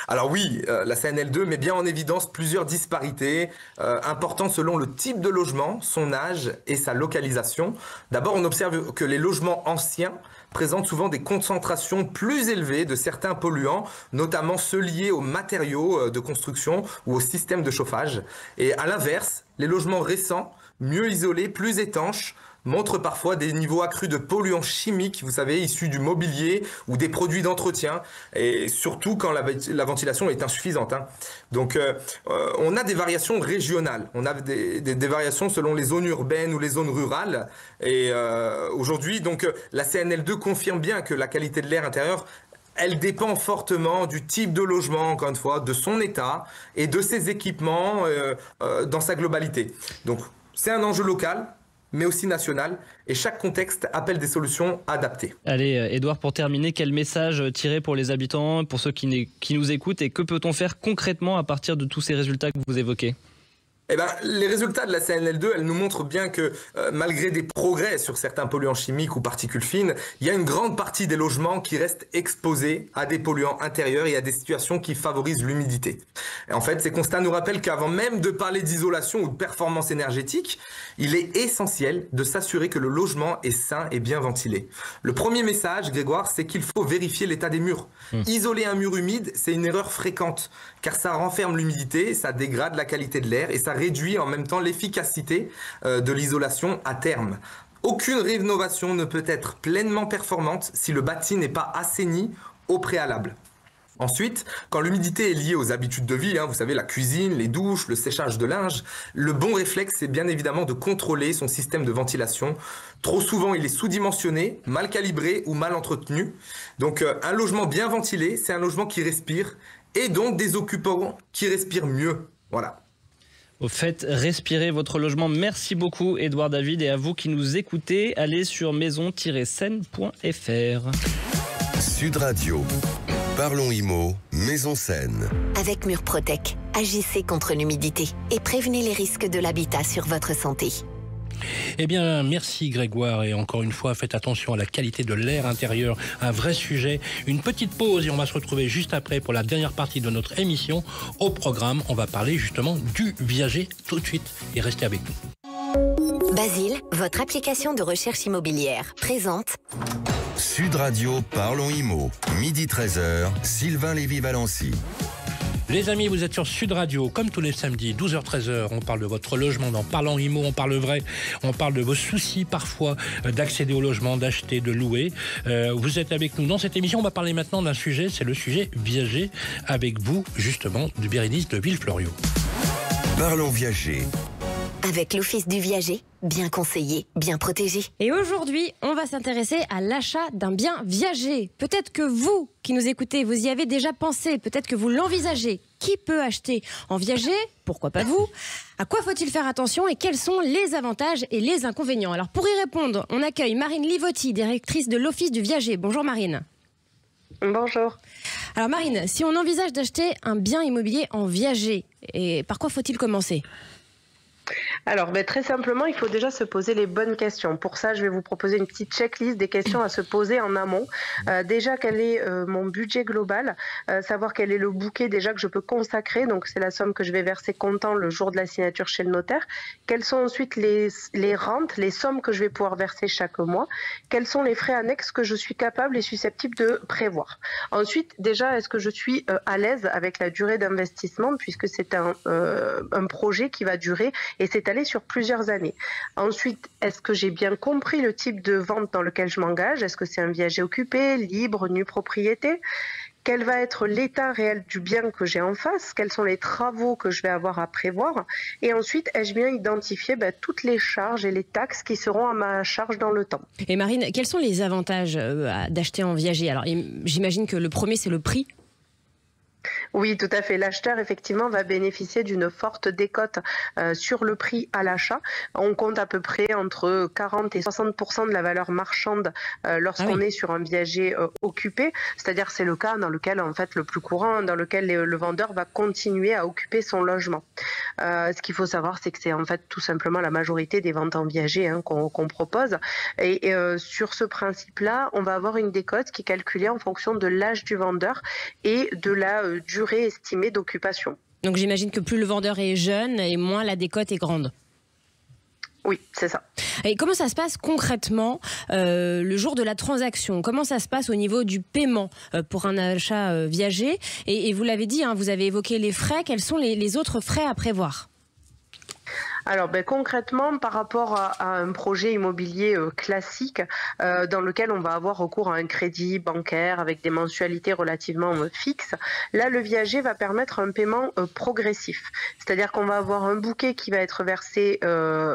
Alors oui, la CNL2 met bien en évidence plusieurs disparités importantes selon le type de logement, son âge et sa localisation. D'abord, on observe que les logements anciens présentent souvent des concentrations plus élevées de certains polluants, notamment ceux liés aux matériaux de construction ou au système de chauffage. Et à l'inverse, les logements récents, mieux isolés, plus étanches, montrent parfois des niveaux accrus de polluants chimiques, vous savez, issus du mobilier ou des produits d'entretien, et surtout quand la ventilation est insuffisante. Donc on a des variations régionales, on a des variations selon les zones urbaines ou les zones rurales, et aujourd'hui, donc la CNL2 confirme bien que la qualité de l'air intérieur, elle dépend fortement du type de logement, encore une fois, de son état et de ses équipements dans sa globalité. Donc c'est un enjeu local, mais aussi national, et chaque contexte appelle des solutions adaptées. Allez, Édouard, pour terminer, quel message tirer pour les habitants, pour ceux qui nous écoutent, et que peut-on faire concrètement à partir de tous ces résultats que vous évoquez ? Eh ben, les résultats de la CNL2, elles nous montrent bien que malgré des progrès sur certains polluants chimiques ou particules fines, il y a une grande partie des logements qui restent exposés à des polluants intérieurs et à des situations qui favorisent l'humidité. Et en fait, ces constats nous rappellent qu'avant même de parler d'isolation ou de performance énergétique, il est essentiel de s'assurer que le logement est sain et bien ventilé. Le premier message, Grégoire, c'est qu'il faut vérifier l'état des murs. Isoler un mur humide, c'est une erreur fréquente, car ça renferme l'humidité, ça dégrade la qualité de l'air et ça réduit en même temps l'efficacité de l'isolation à terme. Aucune rénovation ne peut être pleinement performante si le bâti n'est pas assaini au préalable. Ensuite, quand l'humidité est liée aux habitudes de vie, vous savez, la cuisine, les douches, le séchage de linge, le bon réflexe, c'est bien évidemment de contrôler son système de ventilation. Trop souvent, il est sous-dimensionné, mal calibré ou mal entretenu. Donc, un logement bien ventilé, c'est un logement qui respire, et donc des occupants qui respirent mieux. Voilà. Au fait, respirez votre logement. Merci beaucoup, Édouard David. Et à vous qui nous écoutez, allez sur maison-scène.fr. Sud Radio. Parlons IMO, Maison Scène. Avec Murprotec, agissez contre l'humidité et prévenez les risques de l'habitat sur votre santé. Eh bien, merci Grégoire, et encore une fois, faites attention à la qualité de l'air intérieur, un vrai sujet. Une petite pause et on va se retrouver juste après pour la dernière partie de notre émission. Au programme, on va parler justement du viager tout de suite, et restez avec nous. Basile, votre application de recherche immobilière, présente Sud Radio, Parlons IMO, midi 13h, Sylvain Lévy-Valency. Les amis, vous êtes sur Sud Radio, comme tous les samedis, 12h-13h, on parle de votre logement dans Parlons IMO, on parle vrai, on parle de vos soucis parfois d'accéder au logement, d'acheter, de louer. Vous êtes avec nous dans cette émission, on va parler maintenant d'un sujet, c'est le sujet viager, avec vous, justement, de Bérénice de Villefloriot. Parlons viager. avec l'Office du viager, bien conseillé, bien protégé. Et aujourd'hui, on va s'intéresser à l'achat d'un bien viager. Peut-être que vous, qui nous écoutez, vous y avez déjà pensé, peut-être que vous l'envisagez. Qui peut acheter en viager? Pourquoi pas vous? À quoi faut-il faire attention et quels sont les avantages et les inconvénients? Alors pour y répondre, on accueille Marine Livotti, directrice de l'Office du viager. Bonjour Marine. Bonjour. Alors Marine, si on envisage d'acheter un bien immobilier en viager, et par quoi faut-il commencer ? Alors, très simplement, il faut déjà se poser les bonnes questions. Pour ça, je vais vous proposer une petite checklist des questions à se poser en amont. Déjà, quel est mon budget global, savoir quel est le bouquet déjà que je peux consacrer, donc c'est la somme que je vais verser comptant le jour de la signature chez le notaire. Quelles sont ensuite les rentes, les sommes que je vais pouvoir verser chaque mois. Quels sont les frais annexes que je suis capable et susceptible de prévoir. Ensuite, déjà, est-ce que je suis à l'aise avec la durée d'investissement, puisque c'est un projet qui va durer et s'étaler sur plusieurs années. Ensuite, est-ce que j'ai bien compris le type de vente dans lequel je m'engage? Est-ce que c'est un viager occupé, libre, nue propriété? Quel va être l'état réel du bien que j'ai en face? Quels sont les travaux que je vais avoir à prévoir? Et ensuite, ai-je bien identifié toutes les charges et les taxes qui seront à ma charge dans le temps? Et Marine, quels sont les avantages d'acheter en viager? Alors, j'imagine que le premier, c'est le prix. Oui, tout à fait. L'acheteur, effectivement, va bénéficier d'une forte décote sur le prix à l'achat. On compte à peu près entre 40 et 60% de la valeur marchande lorsqu'on est sur un viager occupé. C'est-à-dire, c'est le cas dans lequel, en fait, le plus courant, dans lequel le vendeur va continuer à occuper son logement. Ce qu'il faut savoir, c'est que c'est en fait tout simplement la majorité des ventes en viager qu'on propose. Et sur ce principe-là, on va avoir une décote qui est calculée en fonction de l'âge du vendeur et de la durée durée estimée d'occupation. Donc j'imagine que plus le vendeur est jeune et moins la décote est grande. Oui, c'est ça. Et comment ça se passe concrètement le jour de la transaction? Comment ça se passe au niveau du paiement pour un achat viager? Et vous l'avez dit, hein, vous avez évoqué les frais. Quels sont les autres frais à prévoir? Alors concrètement, par rapport à un projet immobilier classique dans lequel on va avoir recours à un crédit bancaire avec des mensualités relativement fixes, là le viager va permettre un paiement progressif. C'est-à-dire qu'on va avoir un bouquet qui va être versé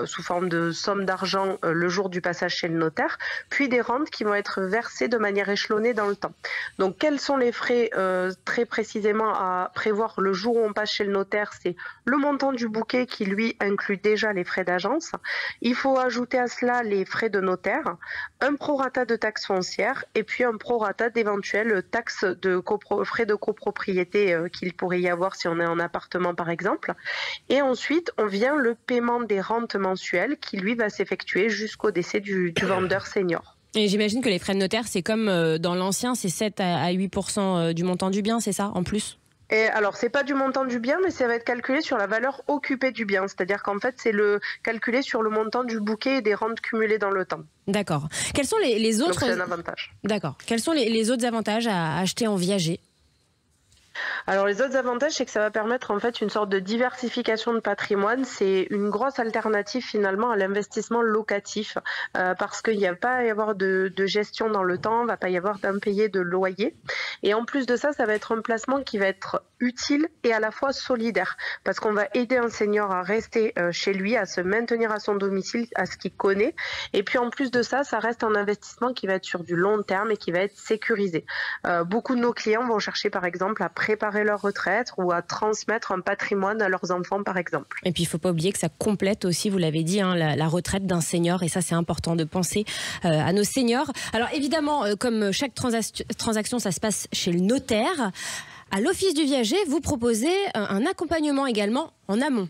sous forme de somme d'argent le jour du passage chez le notaire, puis des rentes qui vont être versées de manière échelonnée dans le temps. Donc quels sont les frais très précisément à prévoir le jour où on passe chez le notaire? C'est le montant du bouquet qui lui inclut déjà les frais d'agence. Il faut ajouter à cela les frais de notaire, un prorata de taxes foncières et puis un prorata d'éventuelles taxes de frais de copropriété qu'il pourrait y avoir si on est en appartement par exemple. Et ensuite, on vient le paiement des rentes mensuelles qui lui va s'effectuer jusqu'au décès du vendeur senior. Et j'imagine que les frais de notaire, c'est comme dans l'ancien, c'est 7 à 8% du montant du bien, c'est ça, en plus? Et alors, c'est pas du montant du bien, mais ça va être calculé sur la valeur occupée du bien. C'est-à-dire qu'en fait, c'est calculé sur le montant du bouquet et des rentes cumulées dans le temps. D'accord. Quels sont les autres... Donc, c'est un avantage. D'accord. Quels sont les autres avantages à acheter en viager? Alors les autres avantages, c'est que ça va permettre en fait une sorte de diversification de patrimoine. C'est une grosse alternative finalement à l'investissement locatif parce qu'il n'y va pas y avoir de gestion dans le temps, il ne va pas y avoir d'impayé de loyer. Et en plus de ça, ça va être un placement qui va être utile et à la fois solidaire parce qu'on va aider un senior à rester chez lui, à se maintenir à son domicile, à ce qu'il connaît. Et puis en plus de ça, ça reste un investissement qui va être sur du long terme et qui va être sécurisé. Beaucoup de nos clients vont chercher par exemple à préparer leur retraite ou à transmettre un patrimoine à leurs enfants par exemple. Et puis il ne faut pas oublier que ça complète aussi, vous l'avez dit, hein, la retraite d'un senior et ça c'est important de penser à nos seniors. Alors évidemment, comme chaque transaction, ça se passe chez le notaire. À l'Office du viager, vous proposez un accompagnement également en amont.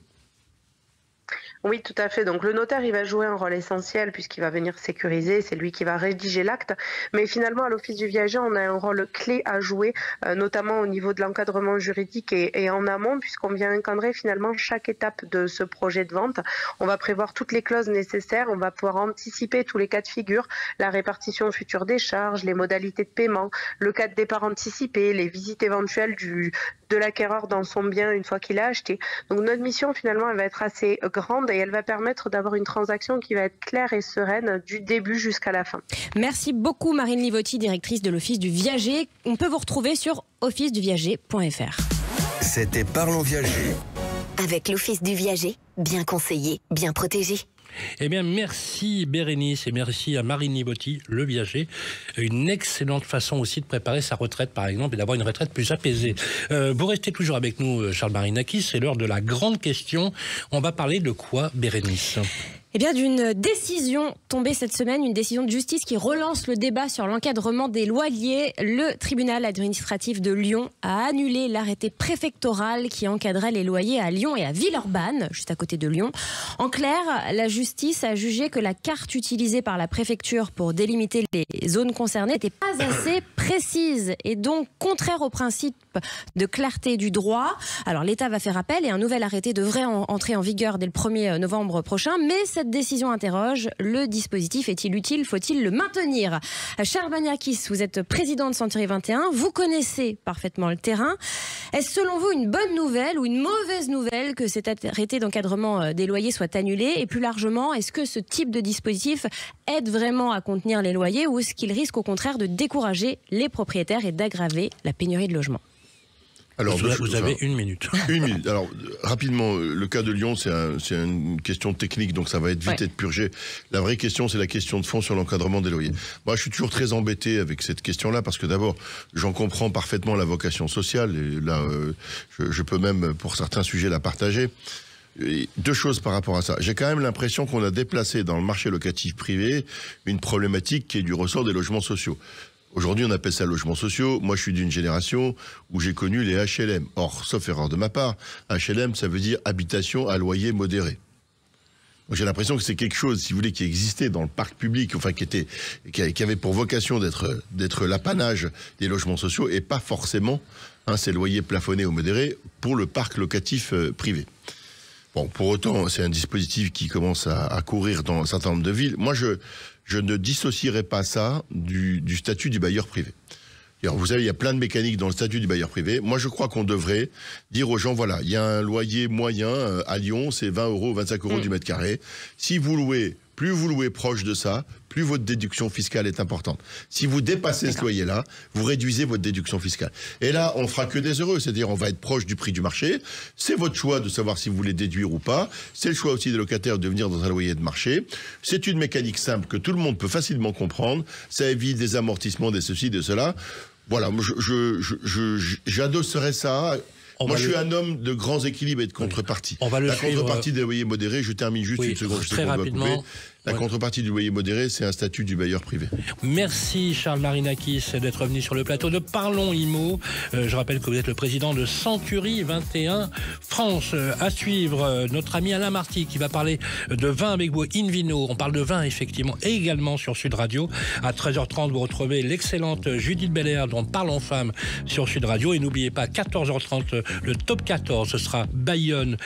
Oui, tout à fait. Donc le notaire, il va jouer un rôle essentiel puisqu'il va venir sécuriser, c'est lui qui va rédiger l'acte. Mais finalement, à l'Office du viager, on a un rôle clé à jouer, notamment au niveau de l'encadrement juridique et en amont, puisqu'on vient encadrer finalement chaque étape de ce projet de vente. On va prévoir toutes les clauses nécessaires, on va pouvoir anticiper tous les cas de figure, la répartition future des charges, les modalités de paiement, le cas de départ anticipé, les visites éventuelles de l'acquéreur dans son bien une fois qu'il a acheté. Donc notre mission finalement, elle va être assez grande et elle va permettre d'avoir une transaction qui va être claire et sereine du début jusqu'à la fin. Merci beaucoup Marine Livotti, directrice de l'Office du viager. On peut vous retrouver sur officeduviager.fr. C'était Parlons Viager. Avec l'Office du viager, bien conseillé, bien protégé. Eh bien, merci Bérénice et merci à Marine Livotti, le viager. Une excellente façon aussi de préparer sa retraite, par exemple, et d'avoir une retraite plus apaisée. Vous restez toujours avec nous, Charles Marinakis. C'est l'heure de la grande question. On va parler de quoi, Bérénice ? Eh bien, d'une décision tombée cette semaine, une décision de justice qui relance le débat sur l'encadrement des loyers. Le tribunal administratif de Lyon a annulé l'arrêté préfectoral qui encadrait les loyers à Lyon et à Villeurbanne, juste à côté de Lyon. En clair, la justice a jugé que la carte utilisée par la préfecture pour délimiter les zones concernées n'était pas assez précise et donc contraire au principe de clarté du droit. Alors l'État va faire appel et un nouvel arrêté devrait entrer en vigueur dès le 1er novembre prochain, mais cette décision interroge. Le dispositif est-il utile? Faut-il le maintenir? Charles Marinakis, vous êtes président de Century 21, vous connaissez parfaitement le terrain. Est-ce selon vous une bonne nouvelle ou une mauvaise nouvelle que cet arrêté d'encadrement des loyers soit annulé? Et plus largement, est-ce que ce type de dispositif aide vraiment à contenir les loyers ou est-ce qu'il risque au contraire de décourager les propriétaires et d'aggraver la pénurie de logements? Alors, vous avez une minute. Une minute. Alors, rapidement, le cas de Lyon, c'est une question technique, donc ça va être vite être purgé. La vraie question, c'est la question de fond sur l'encadrement des loyers. Moi, je suis toujours très embêté avec cette question-là, parce que d'abord, j'en comprends parfaitement la vocation sociale, et là, je peux même, pour certains sujets, la partager. Et deux choses par rapport à ça. J'ai quand même l'impression qu'on a déplacé dans le marché locatif privé une problématique qui est du ressort des logements sociaux. Aujourd'hui, on appelle ça logements sociaux. Moi, je suis d'une génération où j'ai connu les HLM. Or, sauf erreur de ma part, HLM, ça veut dire habitation à loyer modéré. Donc, j'ai l'impression que c'est quelque chose, si vous voulez, qui existait dans le parc public, enfin qui avait pour vocation d'être l'apanage des logements sociaux et pas forcément ces loyers plafonnés ou modérés pour le parc locatif privé. Bon, pour autant, c'est un dispositif qui commence à courir dans un certain nombre de villes. Moi, je ne dissocierai pas ça du statut du bailleur privé. Alors, vous savez, il y a plein de mécaniques dans le statut du bailleur privé. Moi, je crois qu'on devrait dire aux gens, voilà, il y a un loyer moyen à Lyon, c'est 20 euros, 25 euros du mètre carré. Si vous louez, plus vous louez proche de ça, plus votre déduction fiscale est importante. Si vous dépassez ce loyer-là, vous réduisez votre déduction fiscale. Et là, on fera que des heureux, c'est-à-dire on va être proche du prix du marché. C'est votre choix de savoir si vous voulez déduire ou pas. C'est le choix aussi des locataires de venir dans un loyer de marché. C'est une mécanique simple que tout le monde peut facilement comprendre. Ça évite des amortissements, des ceci, de cela. Voilà, j'adosserais ça. Moi, je suis un homme de grands équilibres et de contrepartie. La contrepartie des loyers modérés, je termine juste une seconde. Très rapidement. La contrepartie du loyer modéré, c'est un statut du bailleur privé. Merci Charles Marinakis d'être venu sur le plateau de Parlons Immo. Je rappelle que vous êtes le président de Century 21 France. À suivre, notre ami Alain Marty qui va parler de vin avec vous, Invino. On parle de vin effectivement et également sur Sud Radio. À 13h30, vous retrouvez l'excellente Judith Belair dont Parlons Femmes sur Sud Radio. Et n'oubliez pas, 14h30, le top 14, ce sera Bayonne,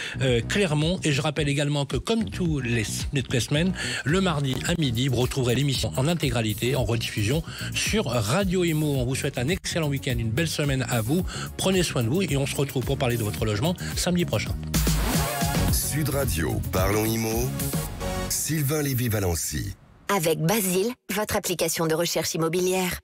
Clermont. Et je rappelle également que comme toutes les semaines, le mardi à midi, vous retrouverez l'émission en intégralité, en rediffusion sur Radio Imo. On vous souhaite un excellent week-end, une belle semaine à vous. Prenez soin de vous et on se retrouve pour parler de votre logement samedi prochain. Sud Radio, Parlons Imo, Sylvain Lévy-Valency. Avec Basile, votre application de recherche immobilière.